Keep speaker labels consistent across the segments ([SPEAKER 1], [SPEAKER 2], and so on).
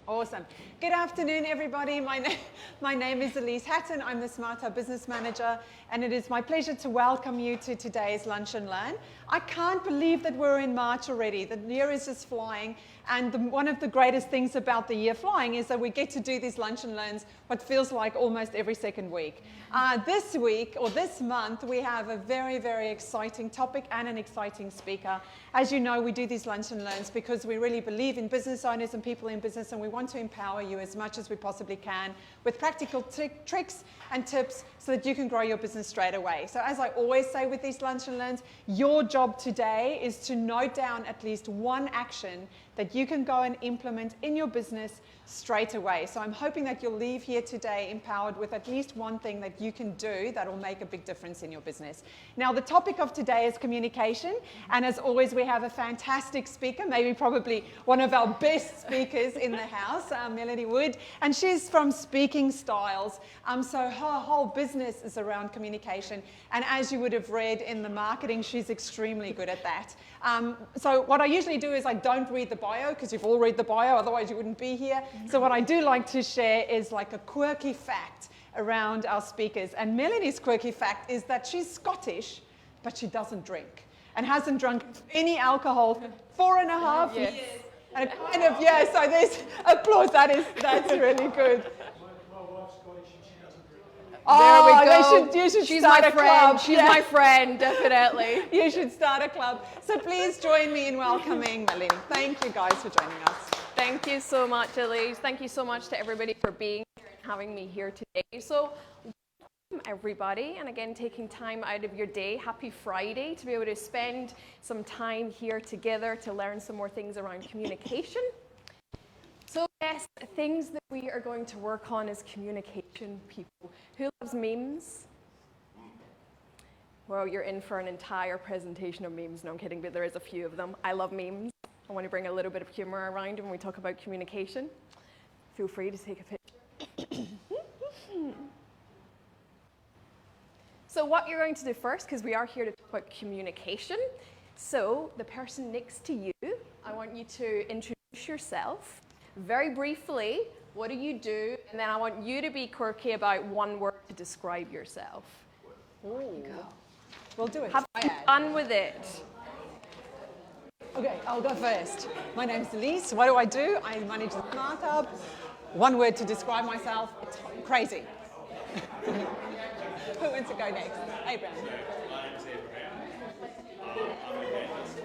[SPEAKER 1] Awesome. Good afternoon, everybody. My name is Elise Hatton. I'm the Smart Hub Business Manager, and it is my pleasure to welcome you to today's Lunch and Learn. I can't believe that we're in March already. The year is just flying, and one of the greatest things about the year flying is that we get to do these Lunch and Learns what feels like almost every second week. This week, or this month, we have a very, very exciting topic and an exciting speaker. As you know, we do these Lunch and Learns because we really believe in business owners and people in business, and we want to empower you as much as we possibly can with practical tricks and tips so that you can grow your business straight away. So as I always say with these Lunch and Learns, your job today is to note down at least one action that you can go and implement in your business straight away. So I'm hoping that you'll leave here today empowered with at least one thing that you can do that will make a big difference in your business. Now, the topic of today is communication, and as always, we have a fantastic speaker, maybe probably one of our best speakers in the house, Melanie Wood, and she's from Speaking Styles. So her whole business is around communication, and as you would have read in the marketing, she's extremely good at that. So what I usually do is I don't read the bio, because you've all read the bio, otherwise you wouldn't be here. So what I do like to share is like a quirky fact around our speakers. And Melanie's quirky fact is that she's Scottish, but she doesn't drink and hasn't drunk any alcohol for 4.5 years. And kind of, yeah, so there's applause. That's really good.
[SPEAKER 2] There we go.
[SPEAKER 1] You should
[SPEAKER 2] She's
[SPEAKER 1] start
[SPEAKER 2] my
[SPEAKER 1] a
[SPEAKER 2] friend.
[SPEAKER 1] club.
[SPEAKER 2] She's my friend, definitely.
[SPEAKER 1] You should start a club. So please join me in welcoming Melanie. Thank you guys for joining us.
[SPEAKER 2] Thank you so much, Elise. Thank you so much to everybody for being here and having me here today. So welcome everybody, and again, taking time out of your day. Happy Friday to be able to spend some time here together to learn some more things around communication. So yes, things that we are going to work on is communication, people. Who loves memes? Well, you're in for an entire presentation of memes. No, I'm kidding, but there is a few of them. I love memes. I want to bring a little bit of humor around when we talk about communication. Feel free to take a picture. So what you're going to do first, because we are here to talk about communication. So the person next to you, I want you to introduce yourself. Very briefly, what do you do? And then I want you to be quirky about one word to describe yourself.
[SPEAKER 1] Ooh. Go. We'll do it.
[SPEAKER 2] Have fun with it.
[SPEAKER 1] Okay, I'll go first. My name's Elise. What do? I manage the Smart Hub. One word to describe myself, it's crazy. Who wants to go next? Abraham.
[SPEAKER 3] My name's Abraham. I'm a dentist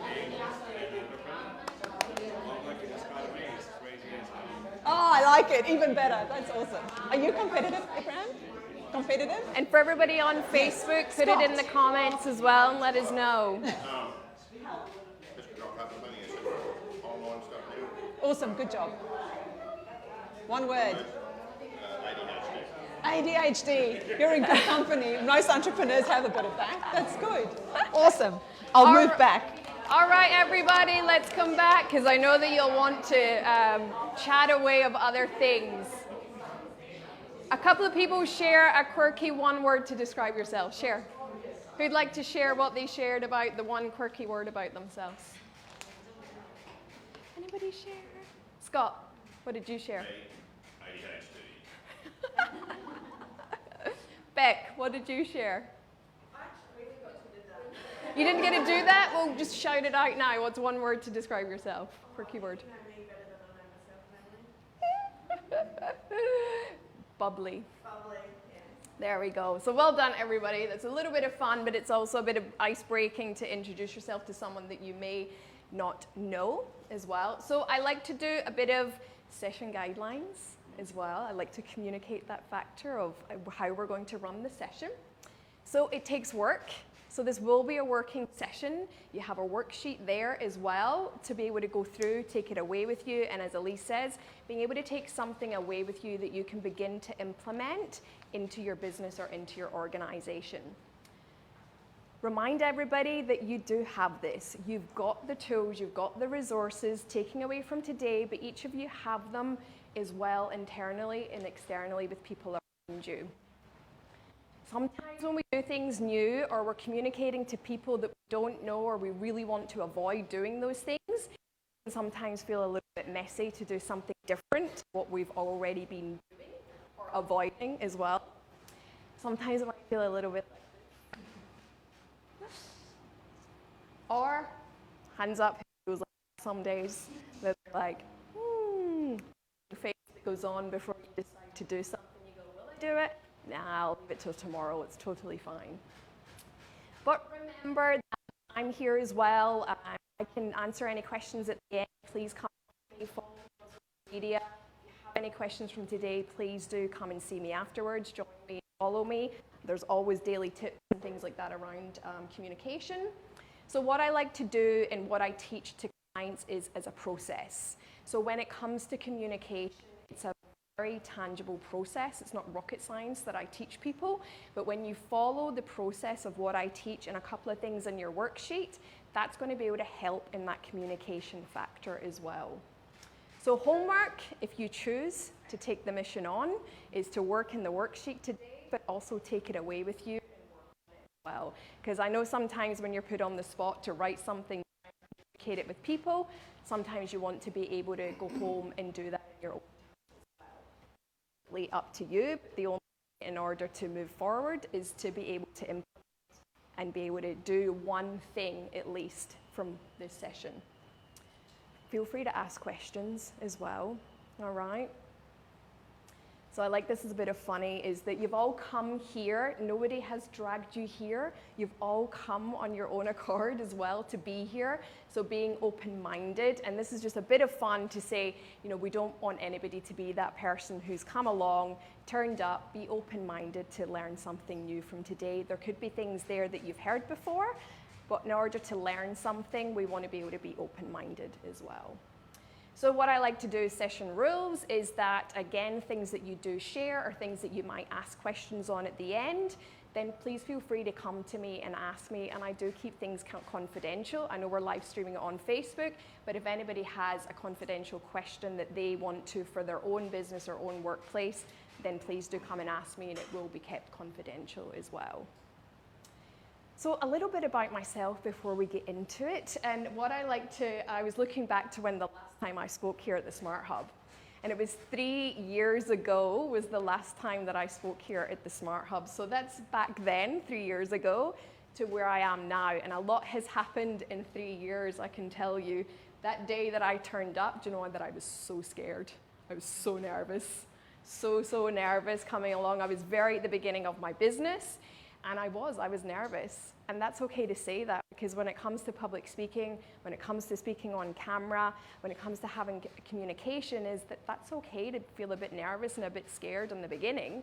[SPEAKER 1] Oh, I like it. Even better. That's awesome. Are you competitive, Abraham? Competitive?
[SPEAKER 2] And for everybody on Facebook, put it in the comments as well and let us know.
[SPEAKER 1] Awesome. Good job. One word. ADHD. You're in good company. Most entrepreneurs have a bit of that. That's good. Awesome. I'll move back.
[SPEAKER 2] All right, everybody, let's come back because I know that you'll want to chat away of other things. A couple of people share a quirky one word to describe yourself. Share. Who'd like to share what they shared about the one quirky word about themselves? Anybody share? Scott, what did you share? Beck, what did you share? You didn't get to do that? Well, just shout it out now. What's one word to describe yourself? Quirky word. Bubbly. Bubbly, yeah. There we go. So well done, everybody. That's a little bit of fun, but it's also a bit of ice-breaking to introduce yourself to someone that you may not know as well. So I like to do a bit of session guidelines as well. I like to communicate that factor of how we're going to run the session. So it takes work. So this will be a working session. You have a worksheet there as well to be able to go through, take it away with you, and as Elise says, being able to take something away with you that you can begin to implement into your business or into your organization. Remind everybody that you do have this. You've got the tools, you've got the resources, taking away from today, but each of you have them as well internally and externally with people around you. Sometimes when we do things new or we're communicating to people that we don't know or we really want to avoid doing those things, it can sometimes feel a little bit bit messy to do something different to what we've already been doing or avoiding as well. Sometimes it might feel a little bit like this. Or hands up, it goes like some days that like, the face that goes on before you decide to do something. You go, will I do it? Nah, I'll leave it till tomorrow. It's totally fine. But remember that I'm here as well. I can answer any questions at the end. Please come to me, follow me on social media. If you have any questions from today, please do come and see me afterwards. Join me, follow me. There's always daily tips and things like that around communication. So what I like to do and what I teach to clients is as a process. So when it comes to communication, it's a very tangible process. It's not rocket science that I teach people, but when you follow the process of what I teach and a couple of things in your worksheet, that's going to be able to help in that communication factor as well. So homework, if you choose to take the mission on, is to work in the worksheet today, but also take it away with you and work on it as well. Because I know sometimes when you're put on the spot to write something, communicate it with people, sometimes you want to be able to go home and do that in your own time as well. Up to you, but the only thing in order to move forward is to be able to implement and be able to do one thing at least from this session. Feel free to ask questions as well, all right? So I like this is a bit of funny, is that you've all come here, nobody has dragged you here, you've all come on your own accord as well to be here, so being open-minded, and this is just a bit of fun to say, you know, we don't want anybody to be that person who's come along, turned up, be open-minded to learn something new from today. There could be things there that you've heard before, but in order to learn something, we want to be able to be open-minded as well. So what I like to do session rules is that, again, things that you do share or things that you might ask questions on at the end, then please feel free to come to me and ask me, and I do keep things confidential. I know we're live streaming it on Facebook, but if anybody has a confidential question that they want to for their own business or own workplace, then please do come and ask me, and it will be kept confidential as well. So a little bit about myself before we get into it, and what I like to, I was looking back to when the last time I spoke here at the Smart Hub, and it was 3 years ago was the last time that I spoke here at the Smart Hub. So that's back then, 3 years ago, to where I am now, and a lot has happened in 3 years, I can tell you. That day that I turned up, do you know that I was so scared? I was so nervous, so nervous coming along. I was very at the beginning of my business, and I was nervous. And that's okay to say that, because when it comes to public speaking, when it comes to speaking on camera, when it comes to having communication, is that that's okay to feel a bit nervous and a bit scared in the beginning,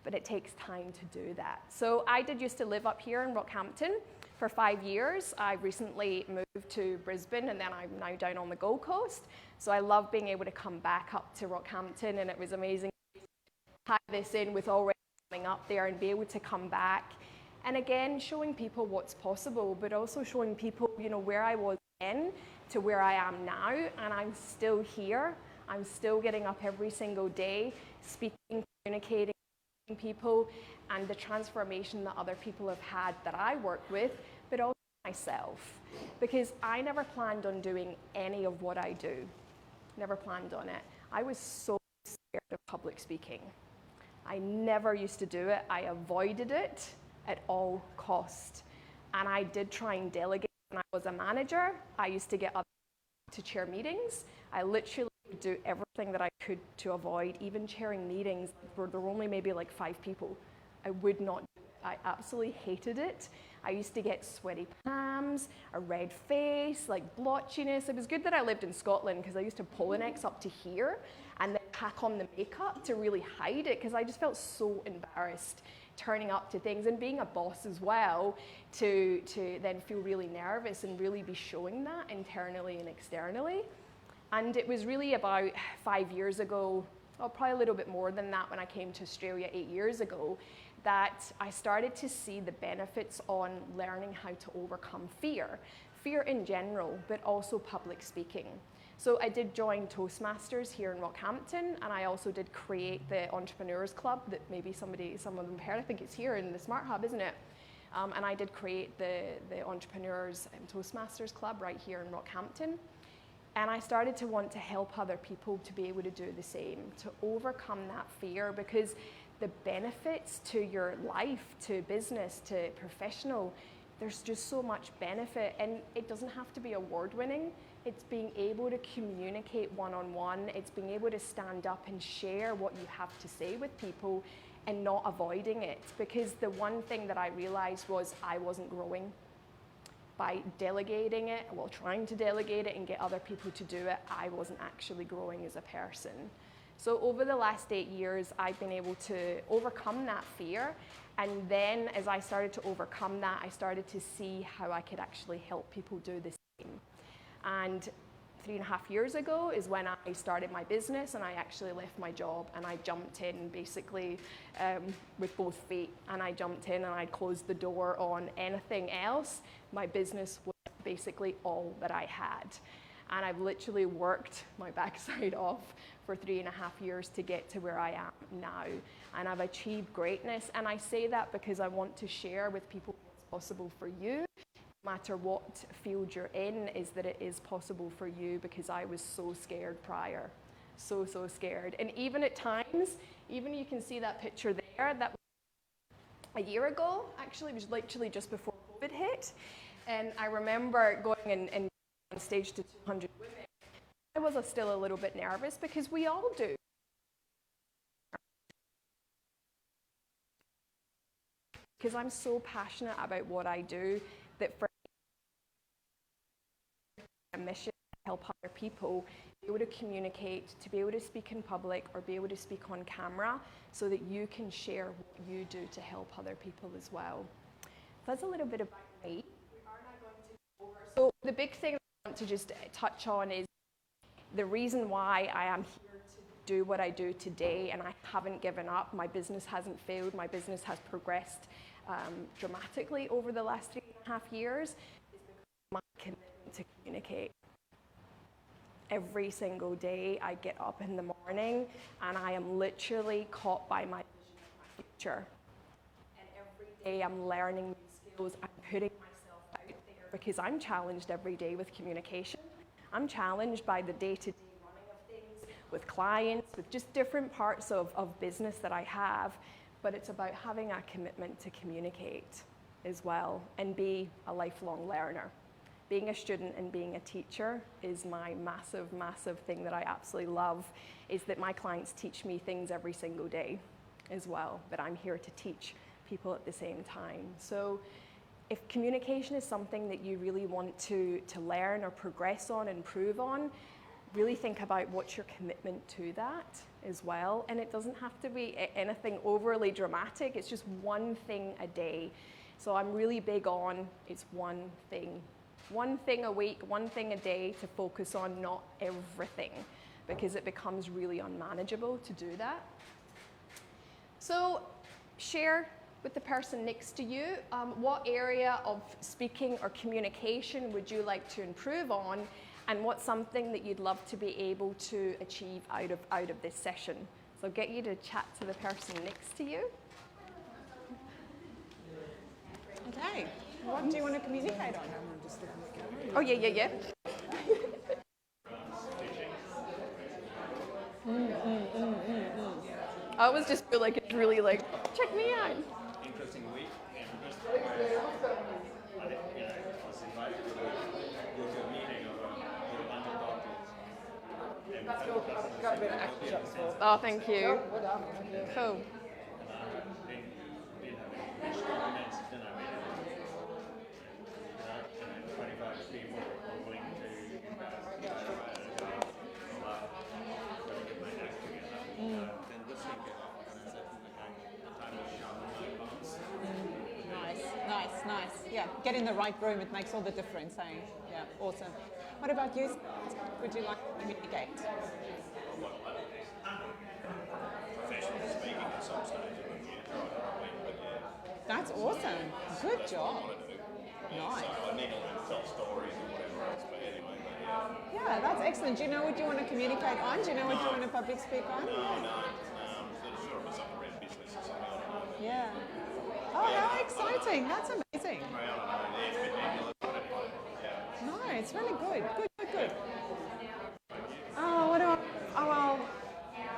[SPEAKER 2] but it takes time to do that. So I did used to live up here in Rockhampton for 5 years. I recently moved to Brisbane, and then I'm now down on the Gold Coast. So I love being able to come back up to Rockhampton, and it was amazing to tie this in with already coming up there and be able to come back. And again, showing people what's possible, but also showing people, you know, where I was then to where I am now, and I'm still here. I'm still getting up every single day, speaking, communicating with people, and the transformation that other people have had that I work with, but also myself. Because I never planned on doing any of what I do. Never planned on it. I was so scared of public speaking. I never used to do it. I avoided it at all cost. And I did try and delegate when I was a manager. I used to get others to chair meetings. I literally would do everything that I could to avoid even chairing meetings where there were only maybe like 5 people. I would not do it. I absolutely hated it. I used to get sweaty palms, a red face, like blotchiness. It was good that I lived in Scotland, because I used to Polonex up to here and then pack on the makeup to really hide it, because I just felt so embarrassed turning up to things, and being a boss as well, to then feel really nervous and really be showing that internally and externally. And it was really about 5 years ago, or probably a little bit more than that, when I came to Australia 8 years ago, that I started to see the benefits on learning how to overcome fear in general, but also public speaking. So I did join Toastmasters here in Rockhampton, and I also did create the Entrepreneurs Club that maybe some of them heard. I think it's here in the Smart Hub, isn't it? And I did create the Entrepreneurs and Toastmasters Club right here in Rockhampton. And I started to want to help other people to be able to do the same, to overcome that fear, because the benefits to your life, to business, to professional, there's just so much benefit, and it doesn't have to be award-winning. It's being able to communicate one-on-one. It's being able to stand up and share what you have to say with people and not avoiding it. Because the one thing that I realized was I wasn't growing. By delegating it, well, trying to delegate it and get other people to do it, I wasn't actually growing as a person. So over the last 8 years, I've been able to overcome that fear. And then as I started to overcome that, I started to see how I could actually help people do the same. And 3.5 years ago is when I started my business, and I actually left my job and I jumped in basically with both feet. And I jumped in and I closed the door on anything else. My business was basically all that I had. And I've literally worked my backside off for 3.5 years to get to where I am now. And I've achieved greatness. And I say that because I want to share with people what's possible for you. No matter what field you're in, is that it is possible for you, because I was so scared prior. So scared. And even at times, even you can see that picture there, that was a year ago, actually, it was literally just before COVID hit. And I remember going and on stage to 200 women. I was still a little bit nervous, because we all do. Because I'm so passionate about what I do, that for a mission to help other people be able to communicate, to be able to speak in public or be able to speak on camera, so that you can share what you do to help other people as well. That's a little bit about me. We are now going to go over. So the big thing I want to just touch on is the reason why I am here to do what I do today, and I haven't given up. My business hasn't failed. My business has progressed dramatically over the last 3.5 years, is because of my commitment to communicate. Every single day I get up in the morning and I am literally caught by my vision of my future. And every day I'm learning new skills. I'm putting myself out there because I'm challenged every day with communication. I'm challenged by the day-to-day running of things with clients, with just different parts of business that I have. But it's about having a commitment to communicate as well and be a lifelong learner. Being a student and being a teacher is my massive, massive thing that I absolutely love, is that my clients teach me things every single day as well, but I'm here to teach people at the same time. So if communication is something that you really want to learn or progress on, improve on, really think about what's your commitment to that as well. And it doesn't have to be anything overly dramatic. It's just one thing a day. So I'm really big on, it's one thing a week, one thing a day to focus on, not everything, because it becomes really unmanageable to do that. So share with the person next to you, what area of speaking or communication would you like to improve on, and what's something that you'd love to be able to achieve out of this session. So get you to chat to the person next to you.
[SPEAKER 1] Okay, what do you want to communicate on?
[SPEAKER 2] Oh, yeah. I always just feel like it's really like, check me out.
[SPEAKER 3] Interesting week, and just I think, I was invited to go to a meeting of a bunch of doctors. And got a bit of action.
[SPEAKER 2] Oh, thank you. Cool.
[SPEAKER 3] Didn't have any documents, then I made it. And 25 people are going to
[SPEAKER 1] Nice. Yeah, get in the right room, it makes all the difference, eh? Yeah, awesome. What about you? Would you like to communicate?
[SPEAKER 3] professional speaking at some stage of the future, but yeah.
[SPEAKER 1] That's awesome. Good job. Nice.
[SPEAKER 3] So I need to tell stories and whatever else, but anyway, but yeah.
[SPEAKER 1] Yeah, that's excellent. Do you know what you want to communicate on? Do you know what you want to public speak on?
[SPEAKER 3] No, sort of something around business or something, I don't know.
[SPEAKER 1] Yeah. Oh, how exciting. That's amazing.
[SPEAKER 3] I don't know, yeah, but anyway, yeah.
[SPEAKER 1] No, it's really good. Good.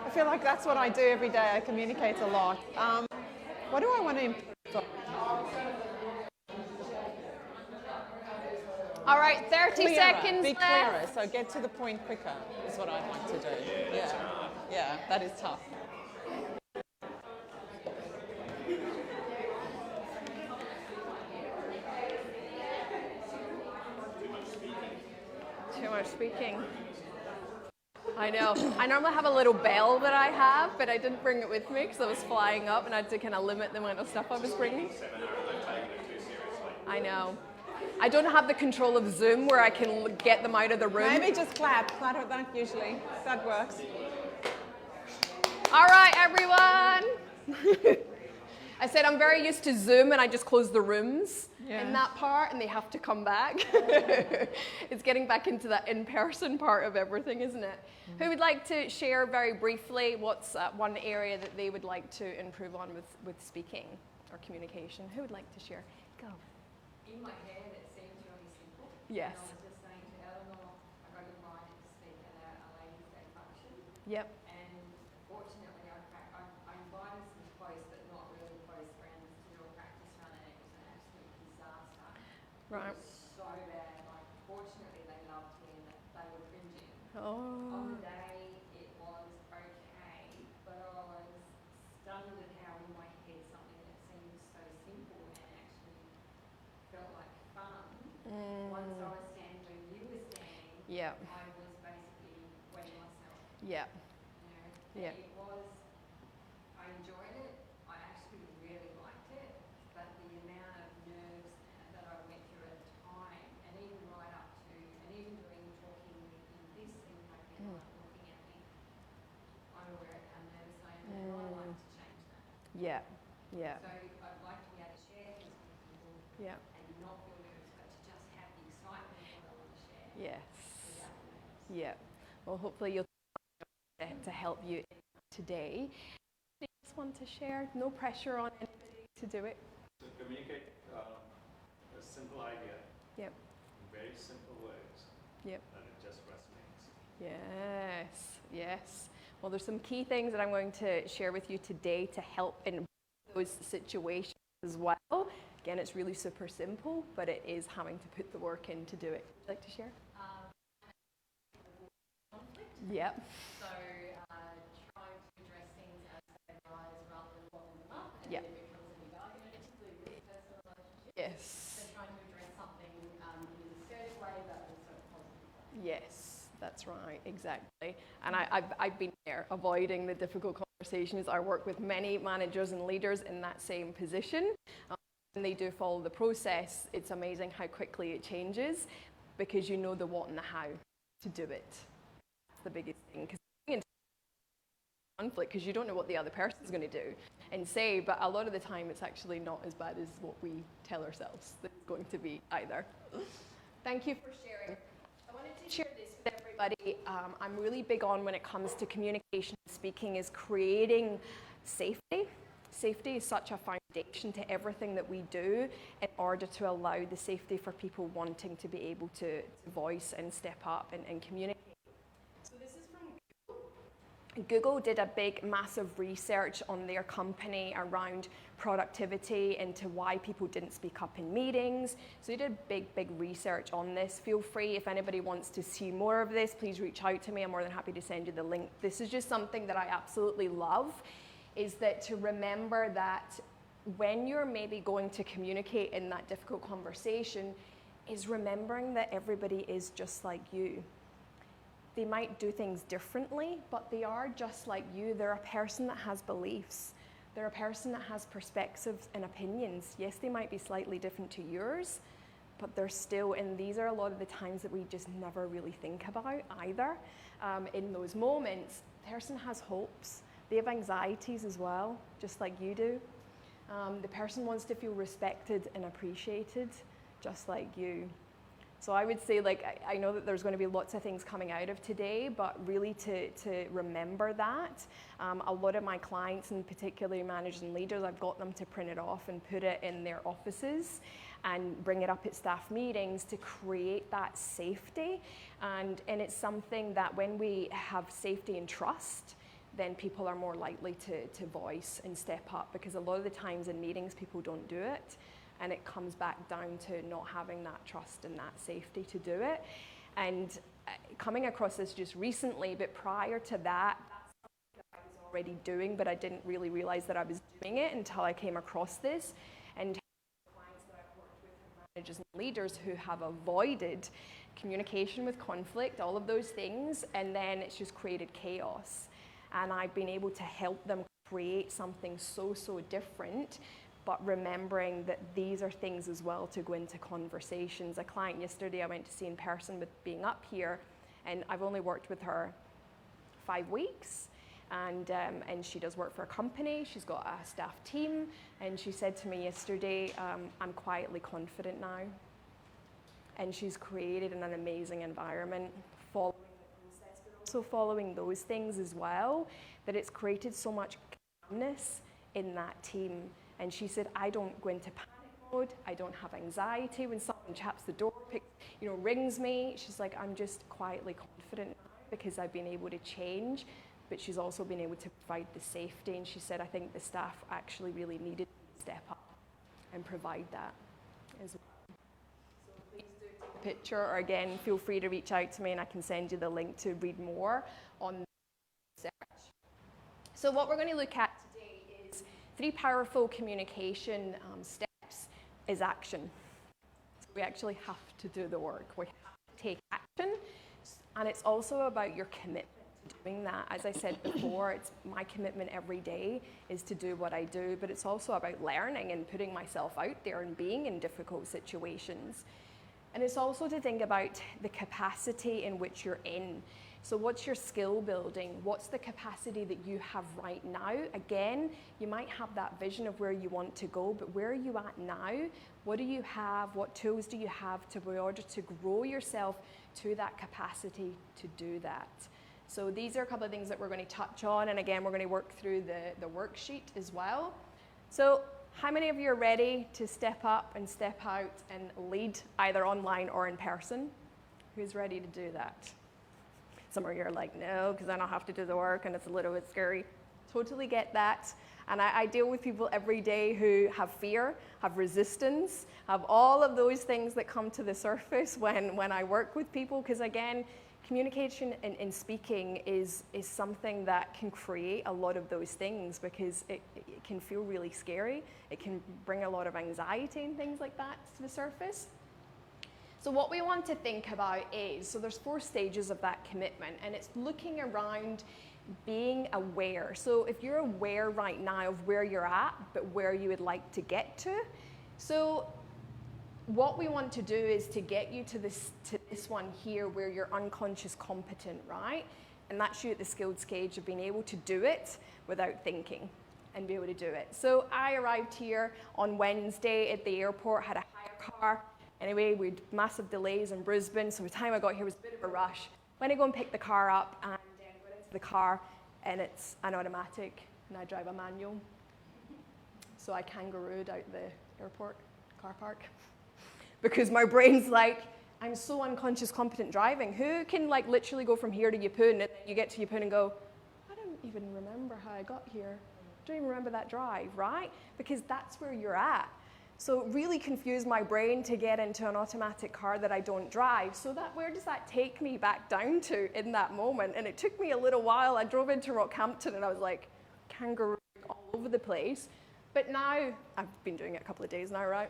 [SPEAKER 1] I feel like that's what I do every day. I communicate a lot. What do I want to improve on?
[SPEAKER 2] All right, 30
[SPEAKER 1] Clearer,
[SPEAKER 2] seconds
[SPEAKER 1] be
[SPEAKER 2] left.
[SPEAKER 1] clearer, so get to the point quicker is what I'd like to do. Yeah, that is tough.
[SPEAKER 2] Too much speaking. I know. I normally have a little bell that I have, but I didn't bring it with me because I was flying up and I had to kind of limit the amount of stuff I was bringing. I know. I don't have the control of Zoom where I can get them out of the room.
[SPEAKER 1] Maybe just clap. That usually, that works.
[SPEAKER 2] All right, everyone. I said I'm very used to Zoom and I just close the rooms in that part and they have to come back. It's getting back into that in-person part of everything, isn't it? Mm-hmm. Who would like to share very briefly what's one area that they would like to improve on with speaking or communication? Who would like to share? Go.
[SPEAKER 4] In my head, it seems really simple.
[SPEAKER 2] Yes.
[SPEAKER 4] And I was just saying to Eleanor, I got invited to speak at a Ladies' Day function.
[SPEAKER 2] Yep.
[SPEAKER 4] And fortunately, I invited some close but not really close friends to do a practice run, and it was an absolute disaster.
[SPEAKER 2] Right.
[SPEAKER 4] It was so bad. Like, fortunately, they loved me and they were cringing.
[SPEAKER 2] Oh.
[SPEAKER 4] On the day, it was okay, but I was stunned at how in my head something that seemed so simple and actually felt like fun. Once I was standing where you were standing,
[SPEAKER 2] Yeah.
[SPEAKER 4] I was basically wetting myself.
[SPEAKER 2] Yeah.
[SPEAKER 4] You know,
[SPEAKER 2] Yeah.
[SPEAKER 4] it was. I enjoyed it. I actually really liked it, but the amount of nerves that I went through at the time, and even right up to, and even doing talking in this, and like people like looking at me, I'm aware of how nervous I am, and I'd like to change that.
[SPEAKER 2] Yeah. Yeah.
[SPEAKER 4] So I'd like to be able to share things with people.
[SPEAKER 2] Yeah.
[SPEAKER 4] And not feel nervous, but to just have the excitement of what I want to share.
[SPEAKER 2] Yes.
[SPEAKER 4] Without the nerves.
[SPEAKER 2] Yeah. Well, hopefully you'll to help you today. Do you just want to share? No pressure on anybody to do it.
[SPEAKER 3] To communicate a simple idea
[SPEAKER 2] Yep.
[SPEAKER 3] in very simple words,
[SPEAKER 2] Yep.
[SPEAKER 3] and it just resonates.
[SPEAKER 2] Yes. Yes. Well, there's some key things that I'm going to share with you today to help in those situations as well. Again, it's really super simple, but it is having to put the work in to do it. Would you like to share?
[SPEAKER 4] Conflict.
[SPEAKER 2] Yep.
[SPEAKER 4] So trying to address things as they arise rather than bottling them up, and
[SPEAKER 2] Yep.
[SPEAKER 4] then it becomes a big argument, particularly with personal relationships.
[SPEAKER 2] Yes.
[SPEAKER 4] So trying to address something in an assertive way, but also a positive way.
[SPEAKER 2] Yes, that's right, exactly. And I've been there, avoiding the difficult conversations. I work with many managers and leaders in that same position. When they do follow the process, it's amazing how quickly it changes because you know the what and the how to do it. That's the biggest thing. Because conflict, because you don't know what the other person's going to do and say, but a lot of the time it's actually not as bad as what we tell ourselves that it's going to be either. Thank you for sharing. I wanted to share this with everybody. I'm really big on when it comes to communication and speaking is creating safety. Safety is such a foundation to everything that we do in order to allow the safety for people wanting to be able to voice and step up and communicate. So this is from Google. Google did a big, massive research on their company around productivity into why people didn't speak up in meetings. So they did big research on this. Feel free, if anybody wants to see more of this, please reach out to me. I'm more than happy to send you the link. This is just something that I absolutely love, is that to remember that when you're maybe going to communicate in that difficult conversation, is remembering that everybody is just like you. They might do things differently, but they are just like you. They're a person that has beliefs. They're a person that has perspectives and opinions. Yes, they might be slightly different to yours, but they're still, and these are a lot of the times that we just never really think about either. In those moments, the person has hopes. They have anxieties as well, just like you do. The person wants to feel respected and appreciated, just like you. So I would say, like, I know that there's going to be lots of things coming out of today, but really to remember that. A lot of my clients, and particularly managers and leaders, I've got them to print it off and put it in their offices and bring it up at staff meetings to create that safety. And it's something that when we have safety and trust, then people are more likely to voice and step up, because a lot of the times in meetings people don't do it, and it comes back down to not having that trust and that safety to do it. And coming across this just recently, but prior to that, that's something that I was already doing, but I didn't really realize that I was doing it until I came across this. And clients that I've worked with and managers and leaders who have avoided communication with conflict, all of those things, and then it's just created chaos. And I've been able to help them create something so different, but remembering that these are things as well to go into conversations. A client yesterday I went to see in person with being up here, and I've only worked with her 5 weeks, and she does work for a company. She's got a staff team, and she said to me yesterday, I'm quietly confident now. And she's created an amazing environment following the process, but also following those things as well, that it's created so much calmness in that team. And she said, I don't go into panic mode. I don't have anxiety when someone taps the door, rings me. She's like, I'm just quietly confident now because I've been able to change. But she's also been able to provide the safety. And she said, I think the staff actually really needed to step up and provide that as well. So please do take a picture, or again, feel free to reach out to me and I can send you the link to read more on the research. So what we're going to look at today is 3 powerful communication steps is action. So we actually have to do the work. We have to take action, and it's also about your commitment to doing that. As I said before, it's my commitment every day is to do what I do, but it's also about learning and putting myself out there and being in difficult situations. And it's also to think about the capacity in which you're in. So what's your skill building? What's the capacity that you have right now? Again, you might have that vision of where you want to go, but where are you at now? What do you have? What tools do you have in order to grow yourself to that capacity to do that? So these are a couple of things that we're going to touch on, and again, we're going to work through the worksheet as well. So how many of you are ready to step up and step out and lead either online or in person? Who's ready to do that? Some of you are like, no, because then I'll have to do the work and it's a little bit scary. Totally get that. And I deal with people every day who have fear, have resistance, have all of those things that come to the surface when I work with people, because again, communication and speaking is something that can create a lot of those things, because it can feel really scary. It can bring a lot of anxiety and things like that to the surface. So what we want to think about is, so there's 4 stages of that commitment, and it's looking around being aware. So if you're aware right now of where you're at, but where you would like to get to, so what we want to do is to get you to this one here where you're unconscious competent, right? And that's you at the skilled stage of being able to do it without thinking and be able to do it. So I arrived here on Wednesday at the airport, had a hire car. Anyway, we had massive delays in Brisbane, so by the time I got here, it was a bit of a rush. When I go and pick the car up, and then got into the car, and it's an automatic, and I drive a manual. So I kangarooed out the airport car park. Because my brain's like, I'm so unconscious competent driving. Who can like literally go from here to Yeppoon, and then you get to Yeppoon and go, I don't even remember how I got here. I don't even remember that drive, right? Because that's where you're at. So it really confused my brain to get into an automatic car that I don't drive. So where does that take me back down to in that moment? And it took me a little while. I drove into Rockhampton and I was like kangaroo all over the place. But now, I've been doing it a couple of days now, right?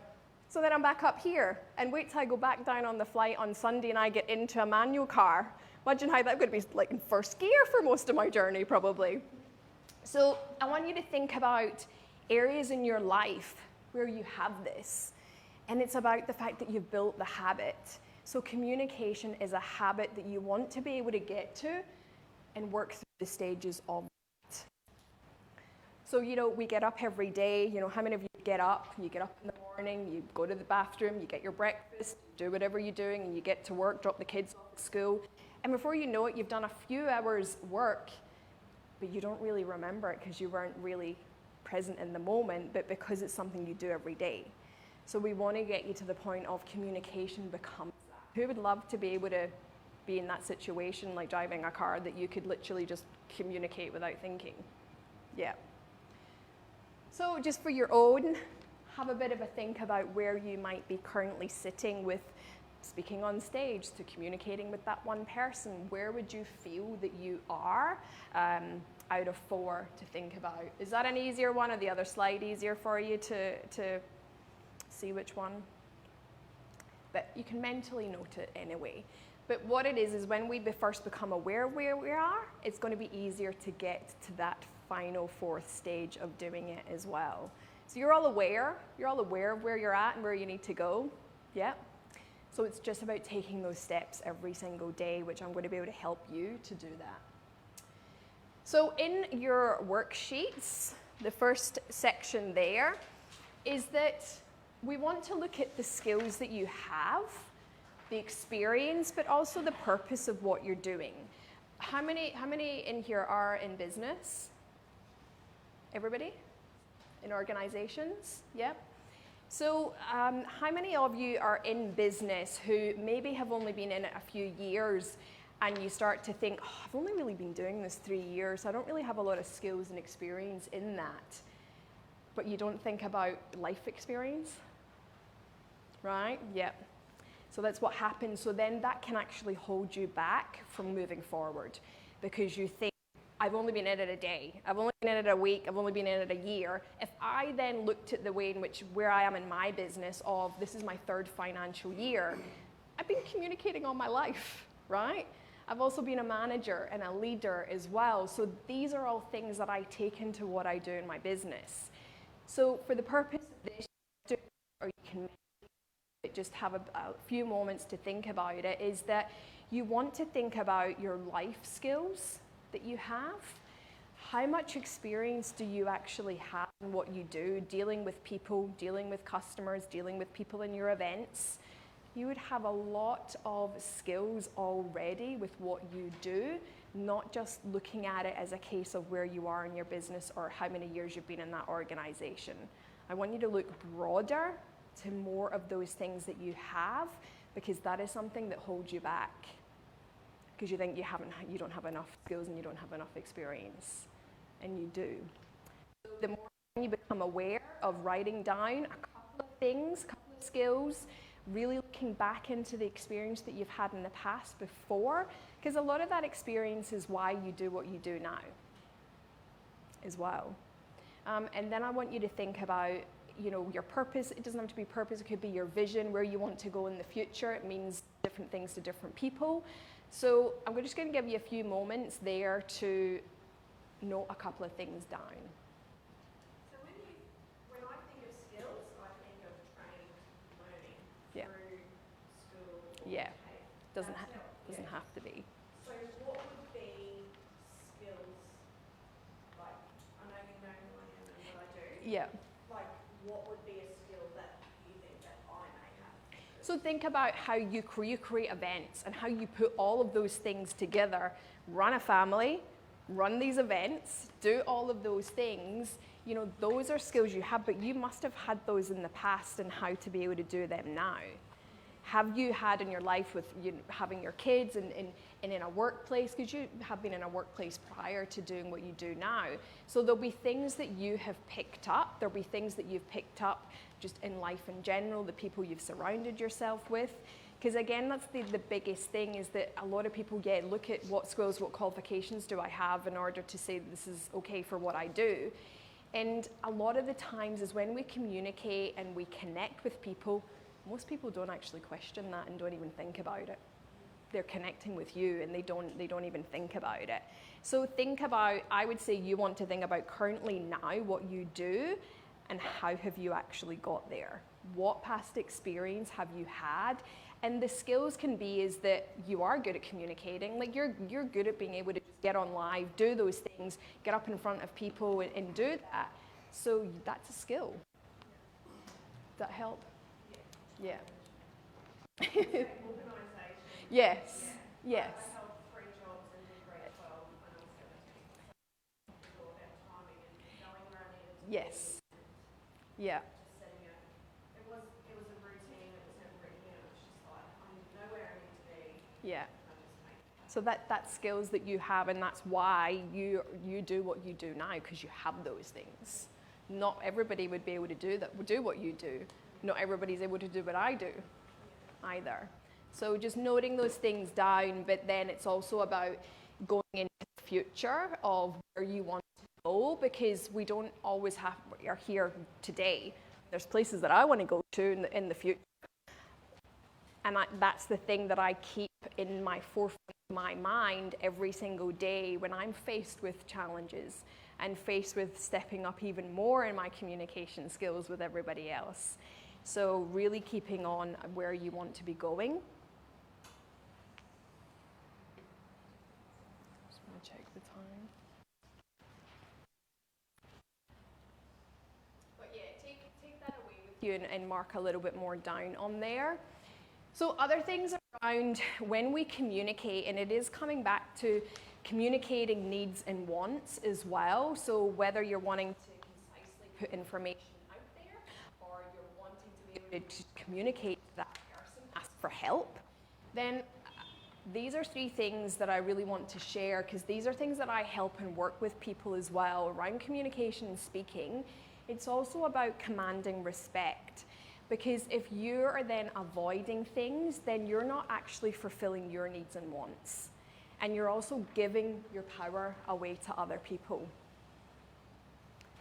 [SPEAKER 2] So then I'm back up here, and wait till I go back down on the flight on Sunday and I get into a manual car. Imagine how that's going to be like in first gear for most of my journey, probably. So I want you to think about areas in your life where you have this. And it's about the fact that you've built the habit. So communication is a habit that you want to be able to get to and work through the stages of it. So, we get up every day. How many of you get up? You get up in the morning, you go to the bathroom, you get your breakfast, do whatever you're doing, and you get to work, drop the kids off at school. And before you know it, you've done a few hours work, but you don't really remember it because you weren't really present in the moment, but because it's something you do every day. So we want to get you to the point of communication becomes that. Who would love to be able to be in that situation, like driving a car, that you could literally just communicate without thinking. Yeah. So just for your own, have a bit of a think about where you might be currently sitting with speaking on stage to communicating with that one person. Where would you feel that you are out of 4 to think about? Is that an easier one, or the other slide easier for you to see which one? But you can mentally note it anyway. But what it is when we first become aware where we are, it's going to be easier to get to that final 4th stage of doing it as well. So you're all aware of where you're at and where you need to go. Yeah. So it's just about taking those steps every single day, which I'm going to be able to help you to do that. So in your worksheets, the first section there is that we want to look at the skills that you have, the experience, but also the purpose of what you're doing. How many in here are in business? Everybody? In organizations? Yeah. So how many of you are in business who maybe have only been in it a few years, and you start to think, oh, I've only really been doing this 3 years, so I don't really have a lot of skills and experience in that. But you don't think about life experience, right? Yeah. So that's what happens. So then that can actually hold you back from moving forward, because you think, I've only been in it a day, I've only been in it a week, I've only been in it a year. If I then looked at the way in which where I am in my business of this is my 3rd financial year, I've been communicating all my life, right? I've also been a manager and a leader as well. So these are all things that I take into what I do in my business. So for the purpose of this, or you can just have a few moments to think about it, is that you want to think about your life skills that you have. How much experience do you actually have in what you do, dealing with people, dealing with customers, dealing with people in your events? You would have a lot of skills already with what you do, not just looking at it as a case of where you are in your business or how many years you've been in that organization. I want you to look broader to more of those things that you have, because that is something that holds you back. Because you think you don't have enough skills and you don't have enough experience, and you do. So the more you become aware of writing down a couple of things, a couple of skills, really looking back into the experience that you've had in the past before, because a lot of that experience is why you do what you do now as well. And then I want you to think about, your purpose. It doesn't have to be purpose, it could be your vision, where you want to go in the future. It means different things to different people. So I'm just going to give you a few moments there to note a couple of things down.
[SPEAKER 5] So when I think of skills, I think of trained learning through school.
[SPEAKER 2] Yeah, doesn't
[SPEAKER 5] have
[SPEAKER 2] have to be.
[SPEAKER 5] So what would be skills, like, I know you know who I am and what I do.
[SPEAKER 2] Yeah.
[SPEAKER 5] Like, what would be a skill that you think that I may have?
[SPEAKER 2] So think about how you create events and how you put all of those things together. Run a family, run these events, do all of those things. Those are skills you have, but you must have had those in the past and how to be able to do them now. Have you had in your life with having your kids and in a workplace? Because you have been in a workplace prior to doing what you do now. So there'll be things that you have picked up. There'll be things that you've picked up just in life in general, the people you've surrounded yourself with. Because again, that's the biggest thing, is that a lot of people, look at what skills, what qualifications do I have in order to say this is okay for what I do. And a lot of the times is when we communicate and we connect with people, most people don't actually question that and don't even think about it. They're connecting with you and they don't even think about it. So think about, I would say you want to think about currently now what you do and how have you actually got there? What past experience have you had? And the skills can be is that you are good at communicating. Like you're good at being able to get on live, do those things, get up in front of people and do that. So that's a skill. Does that help? Yeah.
[SPEAKER 5] Organisation.
[SPEAKER 2] Yes. Yes.
[SPEAKER 5] I held 3 jobs in grade 12 when I was 17. It was all about timing and knowing where I needed to be.
[SPEAKER 2] Yes. Yeah.
[SPEAKER 5] Just setting it. It was a routine. It was never written. It was just like I know where I need to be.
[SPEAKER 2] Yeah.
[SPEAKER 5] And I just
[SPEAKER 2] So that's skills that you have, and that's why you do what you do now, because you have those things. Not everybody would be able to do what you do. Not everybody's able to do what I do either. So just noting those things down, but then it's also about going into the future of where you want to go, because we don't always are here today. There's places that I want to go to in the future. And that's the thing that I keep in my forefront of my mind every single day when I'm faced with challenges and faced with stepping up even more in my communication skills with everybody else. So really keeping on where you want to be going. Just want to check the time. But yeah, take that away with you and mark a little bit more down on there. So other things around when we communicate, and it is coming back to communicating needs and wants as well. So whether you're wanting to concisely put information out there, or you're wanting to be able to communicate to that person, ask for help, then these are 3 things that I really want to share, because these are things that I help and work with people as well around communication and speaking. It's also about commanding respect. Because if you are then avoiding things, then you're not actually fulfilling your needs and wants. And you're also giving your power away to other people.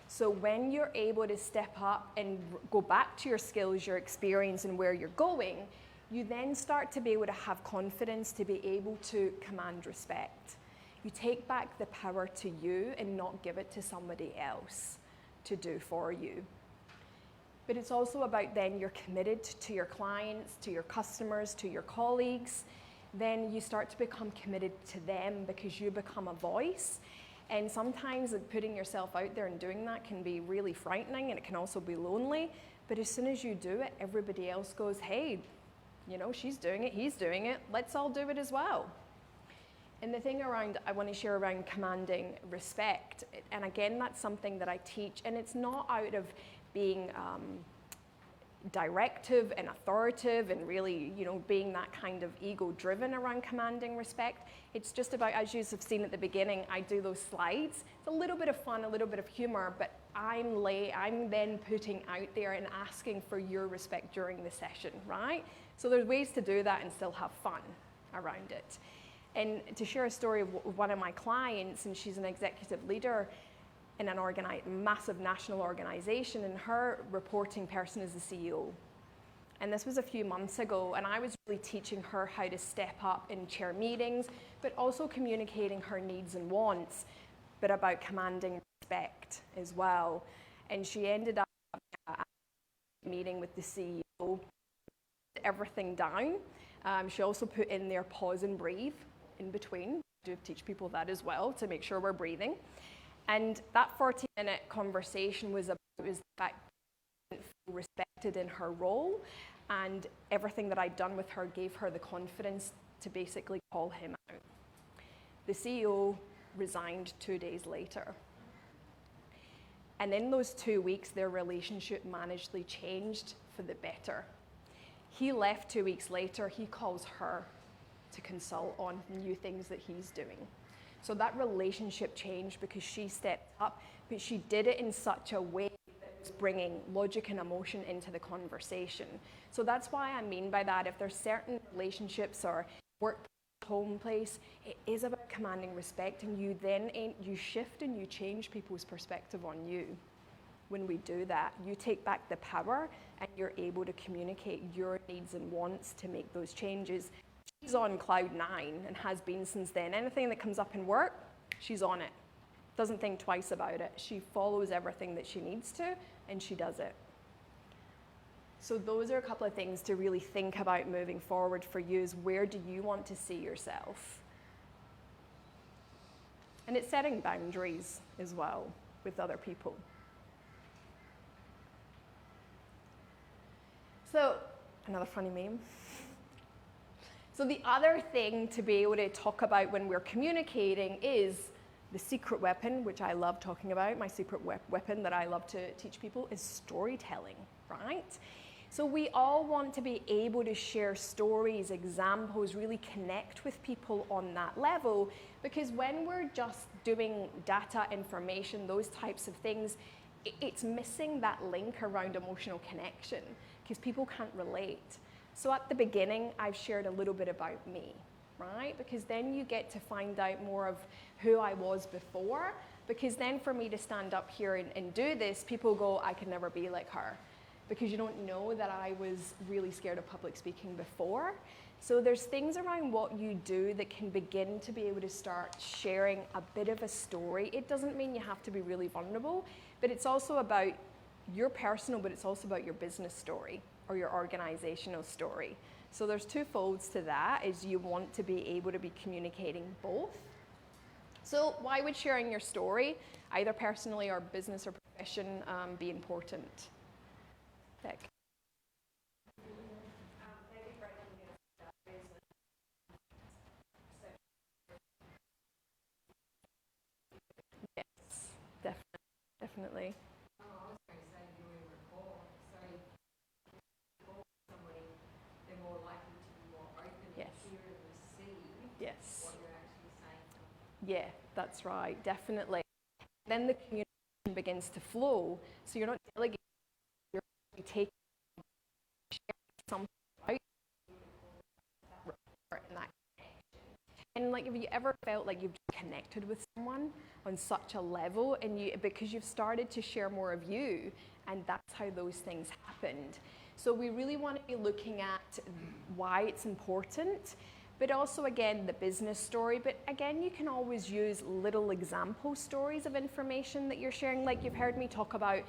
[SPEAKER 2] So when you're able to step up and go back to your skills, your experience, and where you're going, you then start to be able to have confidence to be able to command respect. You take back the power to you and not give it to somebody else to do for you. But it's also about then you're committed to your clients, to your customers, to your colleagues. Then you start to become committed to them because you become a voice. And sometimes putting yourself out there and doing that can be really frightening, and it can also be lonely. But as soon as you do it, everybody else goes, hey, you know, she's doing it, he's doing it, let's all do it as well. And the thing I want to share around commanding respect, and again, that's something that I teach, and it's not out of being directive and authoritative and really, you know, being that kind of ego-driven around commanding respect. It's just about, as you have seen at the beginning, I do those slides. It's a little bit of fun, a little bit of humor, but I'm then putting out there and asking for your respect during the session, right? So there's ways to do that and still have fun around it. And to share a story of one of my clients, and she's an executive leader in an massive national organization, and her reporting person is the CEO. And this was a few months ago, and I was really teaching her how to step up and chair meetings, but also communicating her needs and wants, but about commanding respect as well. And she ended up having a meeting with the CEO, everything down. She also put in there pause and breathe in between. I do teach people that as well, to make sure we're breathing. And that 40-minute conversation was the fact that she didn't feel respected in her role, and everything that I'd done with her gave her the confidence to basically call him out. The CEO resigned 2 days later. And in those 2 weeks, their relationship managedly changed for the better. He left 2 weeks later. He calls her to consult on new things that he's doing. So that relationship changed because she stepped up, but she did it in such a way that was bringing logic and emotion into the conversation. So that's why I mean by that, if there's certain relationships or work, home place, it is about commanding respect, and you shift and you change people's perspective on you. When we do that, you take back the power and you're able to communicate your needs and wants to make those changes. She's on cloud 9 and has been since then. Anything that comes up in work, she's on it. Doesn't think twice about it. She follows everything that she needs to, and she does it. So those are a couple of things to really think about moving forward for you, is where do you want to see yourself? And it's setting boundaries as well with other people. So, another funny meme. So the other thing to be able to talk about when we're communicating is the secret weapon, which I love talking about. My secret weapon that I love to teach people is storytelling, right? So we all want to be able to share stories, examples, really connect with people on that level, because when we're just doing data, information, those types of things, it's missing that link around emotional connection because people can't relate. So at the beginning, I've shared a little bit about me, right? Because then you get to find out more of who I was before, because then for me to stand up here and do this, people go, I can never be like her. Because you don't know that I was really scared of public speaking before. So there's things around what you do that can begin to be able to start sharing a bit of a story. It doesn't mean you have to be really vulnerable, but it's also about your personal, but it's also about your business story or your organizational story. So there's two folds to that, is you want to be able to be communicating both. So why would sharing your story, either personally or business or profession, be important? Vic. Yes, definitely.
[SPEAKER 4] Oh, I was going to say doing rapport. So if you call somebody, they're more likely to be more open
[SPEAKER 2] Yes.
[SPEAKER 4] and hear and receive
[SPEAKER 2] Yes.
[SPEAKER 4] what you're actually saying to them.
[SPEAKER 2] Yeah, that's right, definitely. Then the communication begins to flow, so you're not delegating, you're taking something out in that. And like, have you ever felt like you've connected with someone on such a level, and because you've started to share more of you, and that's how those things happened. So we really want to be looking at why it's important, but also again the business story. But again, you can always use little example stories of information that you're sharing. Like you've heard me talk about,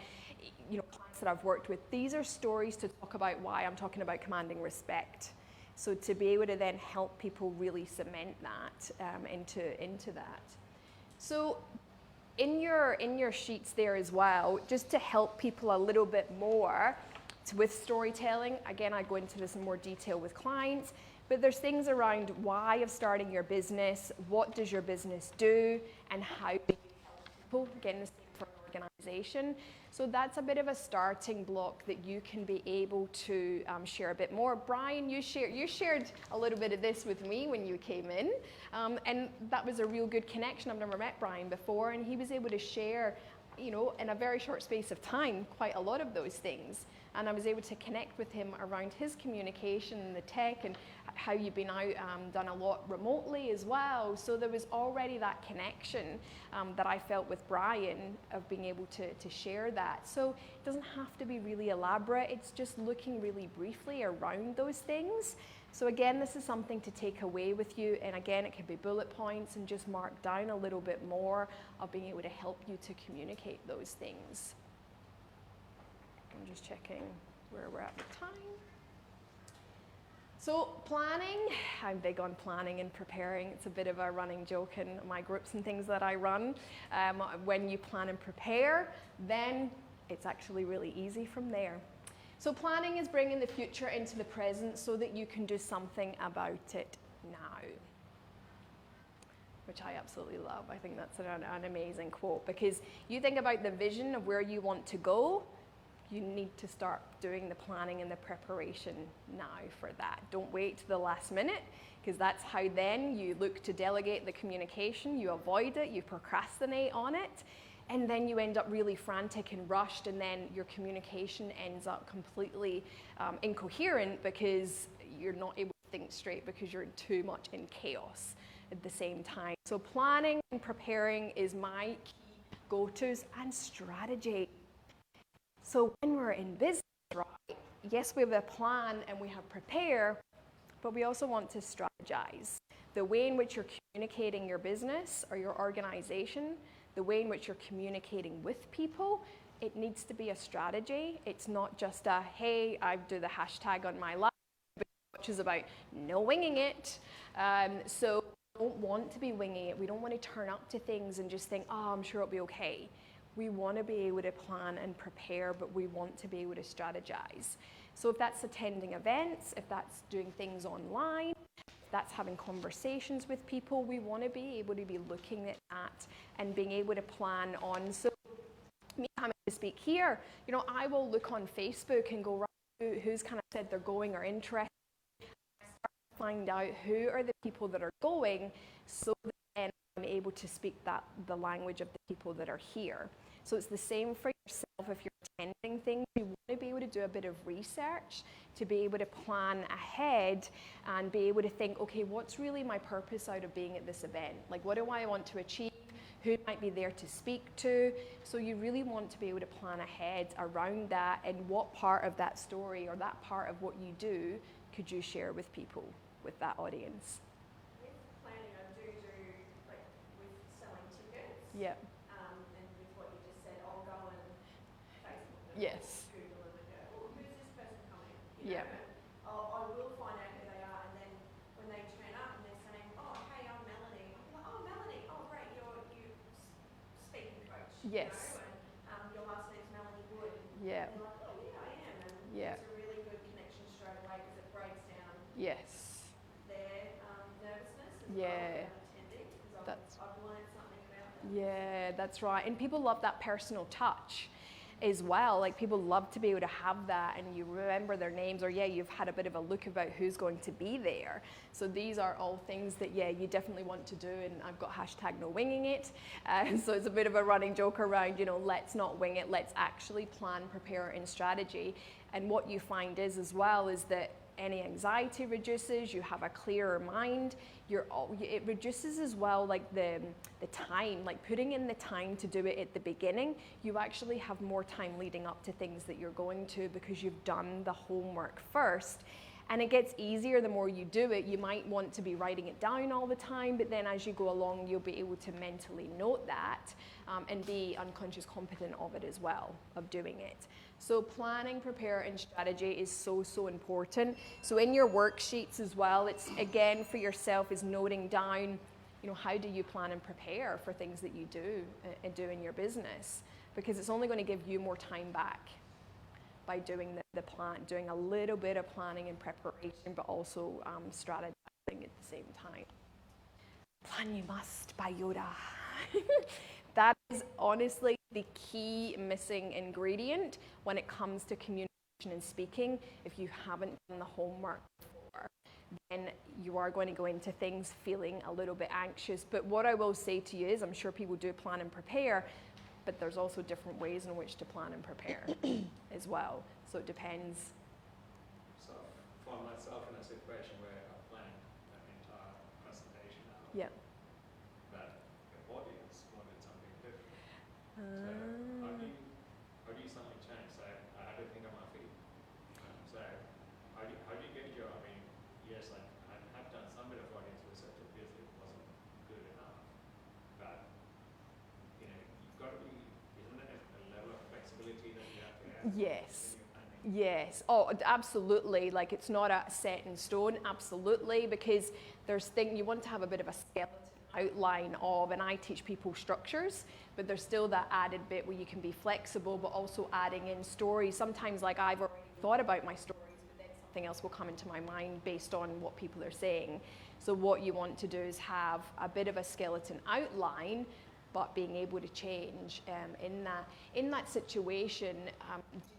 [SPEAKER 2] clients that I've worked with. These are stories to talk about why I'm talking about commanding respect. So to be able to then help people really cement that into that. So in your sheets there as well, just to help people a little bit more with storytelling. Again, I go into this in more detail with clients, but there's things around why of starting your business, what does your business do, and how do you help people. Again, the same for an organization. So that's a bit of a starting block that you can be able to share a bit more. Brian, you shared a little bit of this with me when you came in, and that was a real good connection. I've never met Brian before, and he was able to share, in a very short space of time, quite a lot of those things. And I was able to connect with him around his communication and the tech, and how you've been out, done a lot remotely as well. So there was already that connection that I felt with Brian of being able to share that. So it doesn't have to be really elaborate. It's just looking really briefly around those things. So again, this is something to take away with you. And again, it can be bullet points and just mark down a little bit more of being able to help you to communicate those things. I'm just checking where we're at with time. So planning, I'm big on planning and preparing. It's a bit of a running joke in my groups and things that I run. When you plan and prepare, then it's actually really easy from there. So planning is bringing the future into the present so that you can do something about it now, which I absolutely love. I think that's an amazing quote, because you think about the vision of where you want to go, you need to start doing the planning and the preparation now for that. Don't wait to the last minute, because that's how then you look to delegate the communication, you avoid it, you procrastinate on it, and then you end up really frantic and rushed, and then your communication ends up completely incoherent because you're not able to think straight because you're too much in chaos at the same time. So planning and preparing is my key go-tos, and strategy. So when we're in business, right, yes, we have a plan and we have prepare, but we also want to strategize. The way in which you're communicating your business or your organization, the way in which you're communicating with people, it needs to be a strategy. It's not just a, hey, I do the hashtag on my life, which is about no winging it. So we don't want to be winging it. We don't want to turn up to things and just think, oh, I'm sure it'll be okay. We want to be able to plan and prepare, but we want to be able to strategize. So if that's attending events, if that's doing things online, if that's having conversations with people, we want to be able to be looking at that and being able to plan on. So me coming to speak here, I will look on Facebook and go, right, who's kind of said they're going or interested. Find out who are the people that are going, so that then I'm able to speak the language of the people that are here. So it's the same for yourself. If you're attending things, you want to be able to do a bit of research, to be able to plan ahead and be able to think, okay, what's really my purpose out of being at this event? Like, what do I want to achieve? Who might be there to speak to? So you really want to be able to plan ahead around that, and what part of that story or that part of what you do could you share with people, with that audience?
[SPEAKER 5] With planning, I do like with selling tickets.
[SPEAKER 2] Yeah.
[SPEAKER 5] And with what you just said, I'll go and Facebook them,
[SPEAKER 2] Yes.
[SPEAKER 5] Google them and go, oh, who's this person coming?
[SPEAKER 2] Yeah.
[SPEAKER 5] I will find out who they are, and then when they turn up and they're saying, oh, hey, I'm Melanie. I'll be like, oh, Melanie, oh, great, you're speaking coach.
[SPEAKER 2] Yes.
[SPEAKER 5] You know, and your last name's Melanie Wood.
[SPEAKER 2] Yeah.
[SPEAKER 5] And they're like, oh, yeah, I am. And
[SPEAKER 2] Yeah.
[SPEAKER 5] it's a really good connection straight away because it breaks down
[SPEAKER 2] Yes.
[SPEAKER 5] their nervousness as
[SPEAKER 2] Yeah.
[SPEAKER 5] well about attending, because
[SPEAKER 2] That's-
[SPEAKER 5] I've learned something about them.
[SPEAKER 2] Yeah, that's right. And people love that personal touch as well. Like, people love to be able to have that, and you remember their names, or you've had a bit of a look about who's going to be there. So these are all things that you definitely want to do. And I've got hashtag no winging it. So it's a bit of a running joke around, let's not wing it. Let's actually plan, prepare, and strategy. And what you find is as well is that any anxiety reduces, you have a clearer mind, it reduces as well, like the time, like putting in the time to do it at the beginning. You actually have more time leading up to things that you're going to, because you've done the homework first. And it gets easier the more you do it. You might want to be writing it down all the time, but then as you go along, you'll be able to mentally note that and be unconscious competent of it as well, of doing it. So planning, prepare, and strategy is so, so important. So in your worksheets as well, it's again for yourself is noting down, how do you plan and prepare for things that you do in your business? Because it's only going to give you more time back by doing the plan, doing a little bit of planning and preparation, but also strategizing at the same time. Plan you must by Yoda. That is honestly the key missing ingredient when it comes to communication and speaking. If you haven't done the homework before, then you are going to go into things feeling a little bit anxious. But what I will say to you is, I'm sure people do plan and prepare, but there's also different ways in which to plan and prepare as well. So it depends.
[SPEAKER 3] So for myself in a situation where I'm planning an entire presentation now,
[SPEAKER 2] Yeah.
[SPEAKER 3] but the audience wanted something different. So how do you suddenly change? So I had to think on my feet. So how do you gauge your, yes, I have done some bit of audience research, obviously it wasn't good enough, but you've got to be, isn't there a level of flexibility that you have to have?
[SPEAKER 2] Yes. Yes. Oh, absolutely. Like, it's not a set in stone. Absolutely. Because you want to have a bit of a skeleton outline of, and I teach people structures, but there's still that added bit where you can be flexible, but also adding in stories. Sometimes, like, I've already thought about my stories, but then something else will come into my mind based on what people are saying. So what you want to do is have a bit of a skeleton outline, but being able to change in that situation.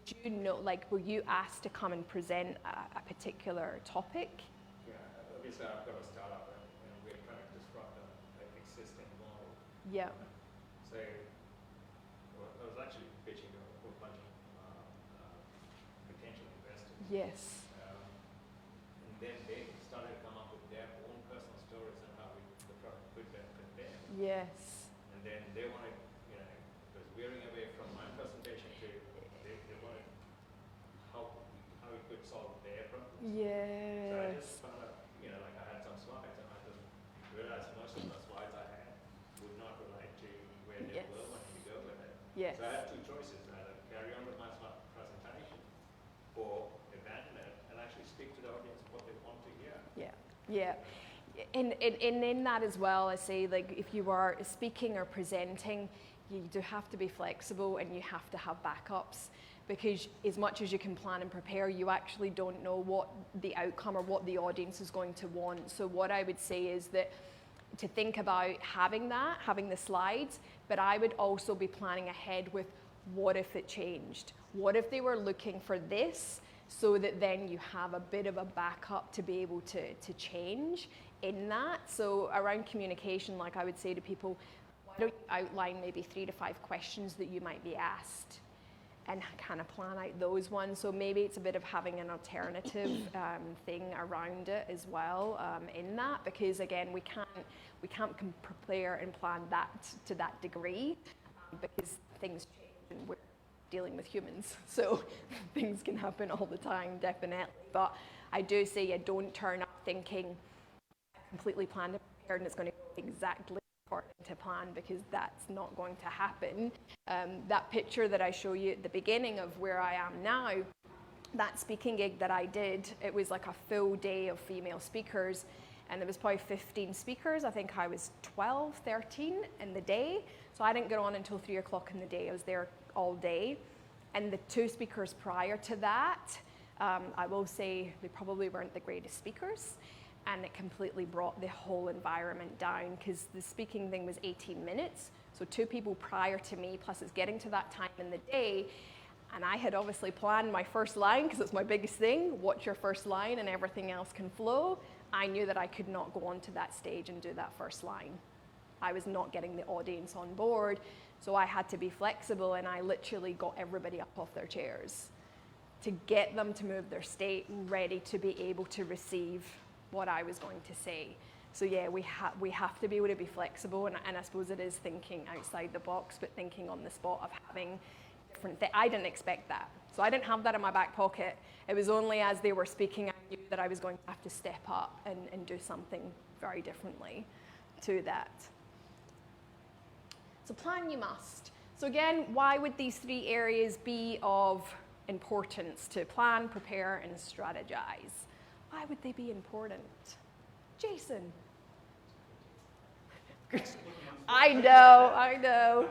[SPEAKER 2] Did you know, like, were you asked to come and present a particular topic?
[SPEAKER 3] Yeah, obviously I've got a startup and we're trying to disrupt an existing model.
[SPEAKER 2] Yeah.
[SPEAKER 3] So I was actually pitching to a whole bunch of potential investors.
[SPEAKER 2] Yes.
[SPEAKER 3] And then they started to come up with their own personal stories on how the product could benefit them.
[SPEAKER 2] Yes.
[SPEAKER 3] And then they wanted, was veering away from my presentation to, they wanted how it could solve their problems.
[SPEAKER 2] Yes.
[SPEAKER 3] So I just found out, like I had some slides and I just realized most of the slides I had would not relate to where they were wanting to go with it.
[SPEAKER 2] Yes.
[SPEAKER 3] So I had two choices, either carry on with my presentation or abandon it and actually speak to the audience what they want to hear.
[SPEAKER 2] Yeah. Yeah. And in that as well, I say, like, if you are speaking or presenting, you do have to be flexible and you have to have backups, because as much as you can plan and prepare, you actually don't know what the outcome or what the audience is going to want. So what I would say is that to think about having the slides, but I would also be planning ahead with, what if it changed? What if they were looking for this? so that then you have a bit of a backup to be able to change in that. So around communication, like I would say to people, why don't you outline maybe 3 to 5 questions that you might be asked and kind of plan out those ones. So maybe it's a bit of having an alternative thing around it as well in that, because again, we can't prepare and plan that to that degree because things change and we're dealing with humans. So things can happen all the time, definitely. But I do say don't turn up thinking completely planned and prepared and it's going to go exactly according to plan, because that's not going to happen. That picture that I show you at the beginning of where I am now, that speaking gig that I did, it was like a full day of female speakers, and there was probably 15 speakers. I think I was 12, 13 in the day. So I didn't get on until 3 o'clock in the day. I was there all day. And the 2 speakers prior to that, I will say they probably weren't the greatest speakers. And it completely brought the whole environment down, because the speaking thing was 18 minutes. So 2 people prior to me, plus it's getting to that time in the day. And I had obviously planned my first line, because it's my biggest thing, watch your first line and everything else can flow. I knew that I could not go onto that stage and do that first line. I was not getting the audience on board, so I had to be flexible, and I literally got everybody up off their chairs to get them to move their state ready to be able to receive what I was going to say. So yeah, we have to be able to be flexible, and I suppose it is thinking outside the box, but thinking on the spot of having different things. I didn't expect that. So I didn't have that in my back pocket. It was only as they were speaking, I knew that I was going to have to step up and do something very differently to that. So plan you must. So again, why would these 3 areas be of importance to plan, prepare, and strategize? Why would they be important? Jason. I know.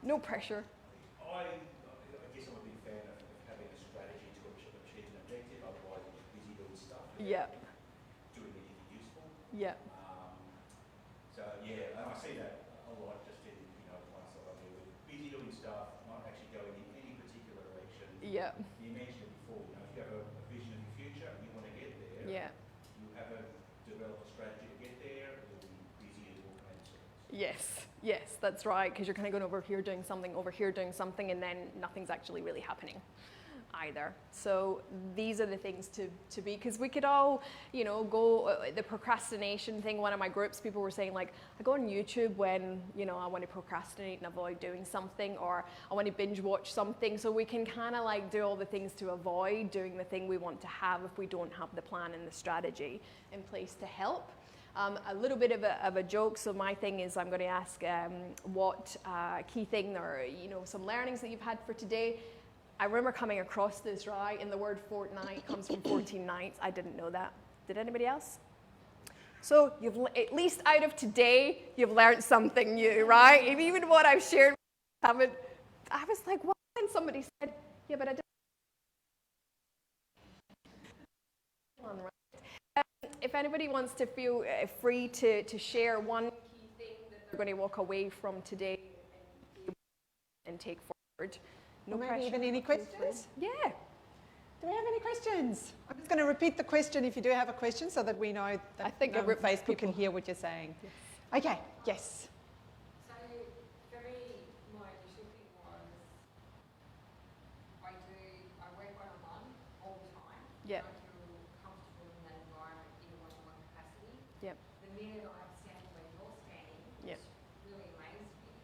[SPEAKER 2] No pressure.
[SPEAKER 6] I guess I'm a big fan of having a strategy to achieve an objective, otherwise you're just busy doing stuff.
[SPEAKER 2] Yeah.
[SPEAKER 6] Doing anything useful.
[SPEAKER 2] Yeah.
[SPEAKER 6] So yeah, and I see that a lot just in clients that I deal with. Busy doing stuff, not actually going in any particular direction.
[SPEAKER 2] Yeah.
[SPEAKER 6] You mentioned it before, if you have a vision of the future and you want to get there,
[SPEAKER 2] Yeah.
[SPEAKER 6] you haven't developed a strategy to get there, you'll be busy as all kinds of things.
[SPEAKER 2] Yes, that's right, because you're kind of going over here doing something, and then nothing's actually really happening either. So these are the things to be, because we could all, go, the procrastination thing, one of my groups, people were saying like, I go on YouTube when, I want to procrastinate and avoid doing something, or I want to binge watch something. So we can kind of like do all the things to avoid doing the thing we want to have if we don't have the plan and the strategy in place to help. A little bit of a joke. So my thing is, I'm going to ask what key thing or some learnings that you've had for today. I remember coming across this, right? And the word fortnight comes from 14 nights. I didn't know that. Did anybody else? So you've at least out of today, you've learned something new, right? Even what I've shared, I was like, what? And somebody said, yeah, but I didn't. If anybody wants to feel free to share one key thing that they're going to walk away from today and take forward. No
[SPEAKER 1] Maybe
[SPEAKER 2] pressure.
[SPEAKER 1] even any questions?
[SPEAKER 2] Yeah.
[SPEAKER 1] Do we have any questions? I'm just going to repeat the question if you do have a question, so that we know that
[SPEAKER 2] I think
[SPEAKER 1] Facebook can hear what you're saying.
[SPEAKER 2] Yes.
[SPEAKER 1] Okay, yes.
[SPEAKER 4] So for me, my initial thing was I work one-on-one all the time.
[SPEAKER 2] Yeah.
[SPEAKER 4] I feel comfortable in that environment in a one-on-one capacity.
[SPEAKER 2] Yep.
[SPEAKER 4] The minute I stand where you're standing,
[SPEAKER 2] Yep.
[SPEAKER 4] which really amazed me,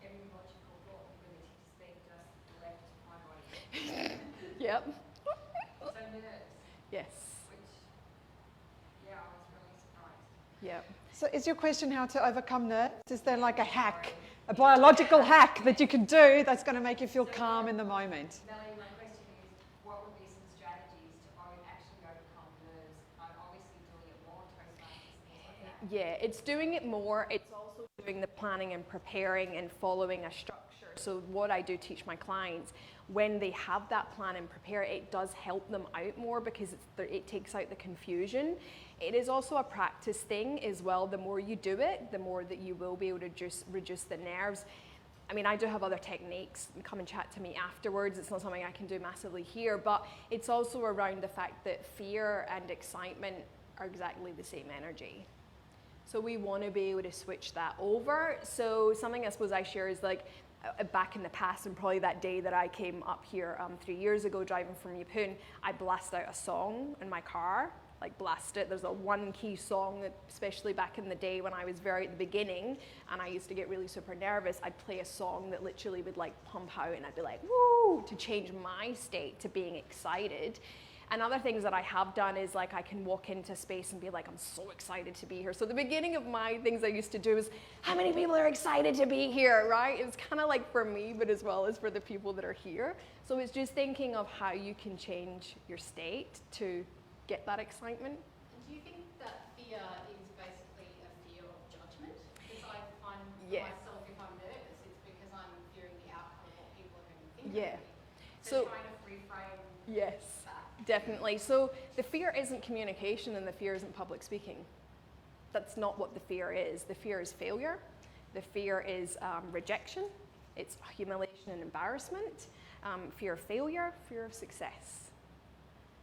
[SPEAKER 4] every logical thought ability to speak just left my body.
[SPEAKER 2] Yep.
[SPEAKER 4] So nerves,
[SPEAKER 2] Yes.
[SPEAKER 4] which, yeah, I was really surprised.
[SPEAKER 2] Yep.
[SPEAKER 1] So is your question how to overcome nerves? Is there like a hack, a biological hack that you can do that's going to make you feel calm in the moment?
[SPEAKER 4] Melanie, my question is, what would be some strategies to actually overcome nerves? I'm obviously doing it more, Toastmasters, things like that.
[SPEAKER 2] Yeah, it's doing it more. It's also doing the planning and preparing and following a structure. So what I do teach my clients, when they have that plan and prepare, it does help them out more, because it takes out the confusion. It is also a practice thing as well. The more you do it, the more that you will be able to reduce the nerves. I mean, I do have other techniques. Come and chat to me afterwards. It's not something I can do massively here, but it's also around the fact that fear and excitement are exactly the same energy. So we want to be able to switch that over. So something I suppose I share is like back in the past, and probably that day that I came up here 3 years ago driving from Yeppoon, I blasted out a song in my car. Like blast it. There's a one key song that, especially back in the day when I was very at the beginning and I used to get really super nervous, I'd play a song that literally would like pump out and I'd be like, woo, to change my state to being excited. And other things that I have done is like I can walk into space and be like, I'm so excited to be here. So the beginning of my things I used to do is, how many people are excited to be here, right? It's kind of like for me, but as well as for the people that are here. So it's just thinking of how you can change your state to get that excitement.
[SPEAKER 7] And do you think that fear is basically a fear of judgment? Because I find
[SPEAKER 2] Yeah.
[SPEAKER 7] myself, if I'm nervous, it's because I'm fearing the outcome of what people are going to think
[SPEAKER 2] Yeah.
[SPEAKER 7] of me.
[SPEAKER 2] So
[SPEAKER 7] Trying to reframe
[SPEAKER 2] yes,
[SPEAKER 7] that.
[SPEAKER 2] definitely. So the fear isn't communication and the fear isn't public speaking. That's not what the fear is. The fear is failure. The fear is rejection. It's humiliation and embarrassment. Fear of failure, fear of success.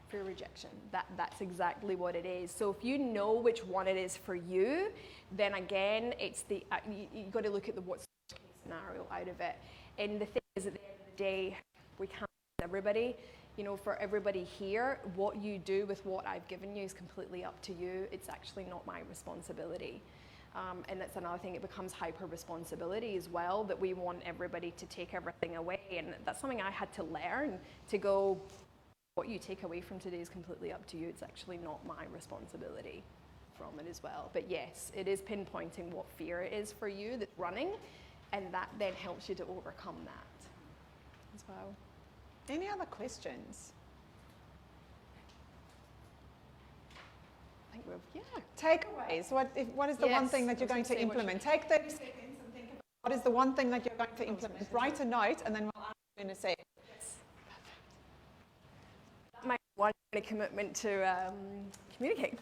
[SPEAKER 2] Fear of rejection. That's exactly what it is. So if you know which one it is for you, then again, it's the you got to look at the what's the case scenario out of it. And the thing is, at the end of the day, we can't please everybody. You know, for everybody here, what you do with what I've given you is completely up to you. It's actually not my responsibility. And that's another thing, it becomes hyper responsibility as well, that we want everybody to take everything away. And that's something I had to learn, to go, what you take away from today is completely up to you. It's actually not my responsibility from it as well. But yes, it is pinpointing what fear it is for you that's running, and that then helps you to overcome that as well.
[SPEAKER 1] Any other questions?
[SPEAKER 2] I think we've, yeah.
[SPEAKER 1] Takeaways. What is the one
[SPEAKER 2] Yes,
[SPEAKER 1] thing that you're
[SPEAKER 2] I
[SPEAKER 1] going
[SPEAKER 2] was
[SPEAKER 1] to
[SPEAKER 2] gonna say what
[SPEAKER 1] implement? Take 30 seconds and think about what is the one thing that you're going to implement. Write a note and then we'll ask you in a sec.
[SPEAKER 2] My one commitment to communicate.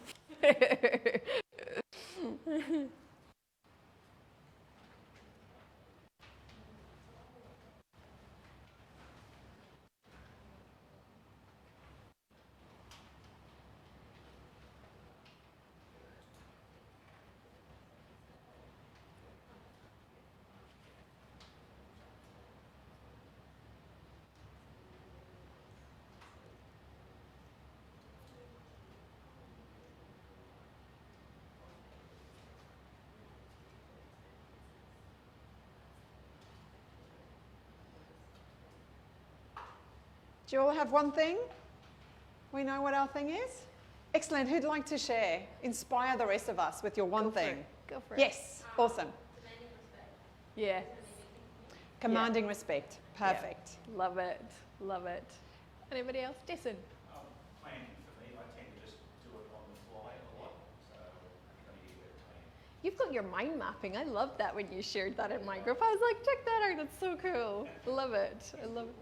[SPEAKER 1] Do you all have one thing? We know what our thing is? Excellent. Who'd like to share? Inspire the rest of us with your one thing.
[SPEAKER 2] Go for it.
[SPEAKER 1] Yes. Awesome.
[SPEAKER 2] Yeah.
[SPEAKER 1] Commanding respect. Perfect.
[SPEAKER 2] Yeah. Love it. Love it. Anybody else? Jason.
[SPEAKER 6] Planning for me, I tend to just do it on the fly a lot, so I need to get a plan.
[SPEAKER 2] You've got your mind mapping. I love that when you shared that in my group. I was like, check that out. That's so cool. Love it. I love it.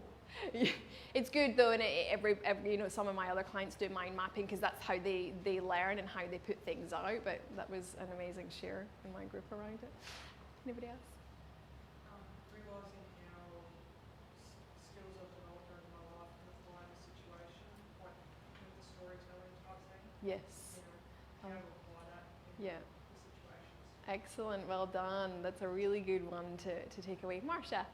[SPEAKER 2] It's good though, and every you know, some of my other clients do mind mapping because that's how they learn and how they put things out. But that was an amazing share in my group around it. Anybody else?
[SPEAKER 8] Realising how skills I've developed over my life can apply in a situation, like with the storytelling type thing.
[SPEAKER 2] Yes.
[SPEAKER 8] You know, how to apply that in
[SPEAKER 2] Yeah.
[SPEAKER 8] the situations.
[SPEAKER 2] Excellent. Well done. That's a really good one to take away. Marsha.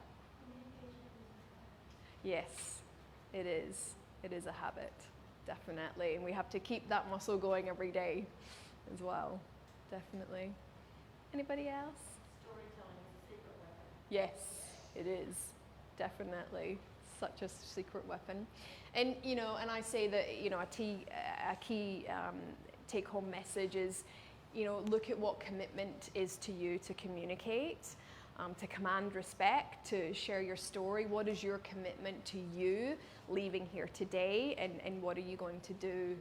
[SPEAKER 2] Yes, it is. It is a habit, definitely. And we have to keep that muscle going every day as well, definitely. Anybody else?
[SPEAKER 4] Storytelling is a secret weapon.
[SPEAKER 2] Yes, it is, definitely. Such a secret weapon. And, you know, and I say that, you know, a key take-home message is, you know, look at what commitment is to you to communicate. To command respect, to share your story. What is your commitment to you leaving here today, and what are you going to do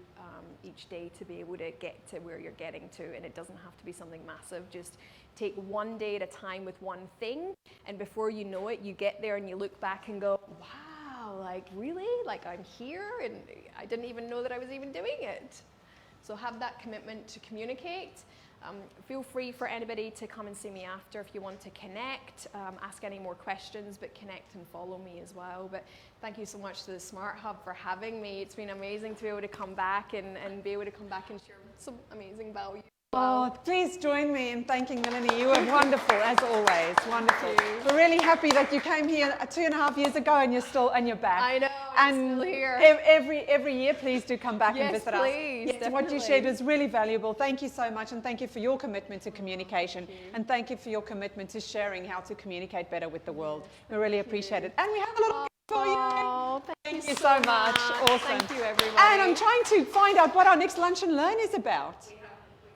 [SPEAKER 2] each day to be able to get to where you're getting to? And it doesn't have to be something massive. Just take one day at a time with one thing, and before you know it, you get there and you look back and go, wow, like really? Like I'm here and I didn't even know that I was even doing it. So have that commitment to communicate. Feel free for anybody to come and see me after if you want to connect, ask any more questions, but connect and follow me as well. But thank you so much to the Smart Hub for having me. It's been amazing to be able to come back and be able to come back and share some amazing value.
[SPEAKER 1] Oh, please join me in thanking Melanie. You were wonderful, as always. Wonderful. We're really happy that you came here 2.5 years ago and you're back.
[SPEAKER 2] I know, I'm still here.
[SPEAKER 1] Every year, please do come back and visit us.
[SPEAKER 2] Yes, please.
[SPEAKER 1] What you shared was really valuable. Thank you so much, and thank you for your commitment to communication, and thank you for your commitment to sharing how to communicate better with the world. We really appreciate it. And we have a little gift for you.
[SPEAKER 2] Oh,
[SPEAKER 1] Thank you so much. Awesome.
[SPEAKER 2] Thank you, everybody.
[SPEAKER 1] And I'm trying to find out what our next Lunch and Learn is about.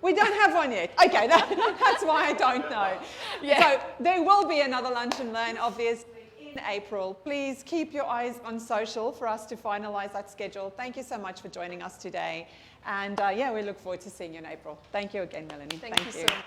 [SPEAKER 1] We don't have one yet. Okay, that's why I don't know.
[SPEAKER 2] Yeah.
[SPEAKER 1] So there will be another Lunch and Learn, obviously, in April. Please keep your eyes on social for us to finalise that schedule. Thank you so much for joining us today. And yeah, we look forward to seeing you in April. Thank you again, Melanie.
[SPEAKER 2] Thank you so much.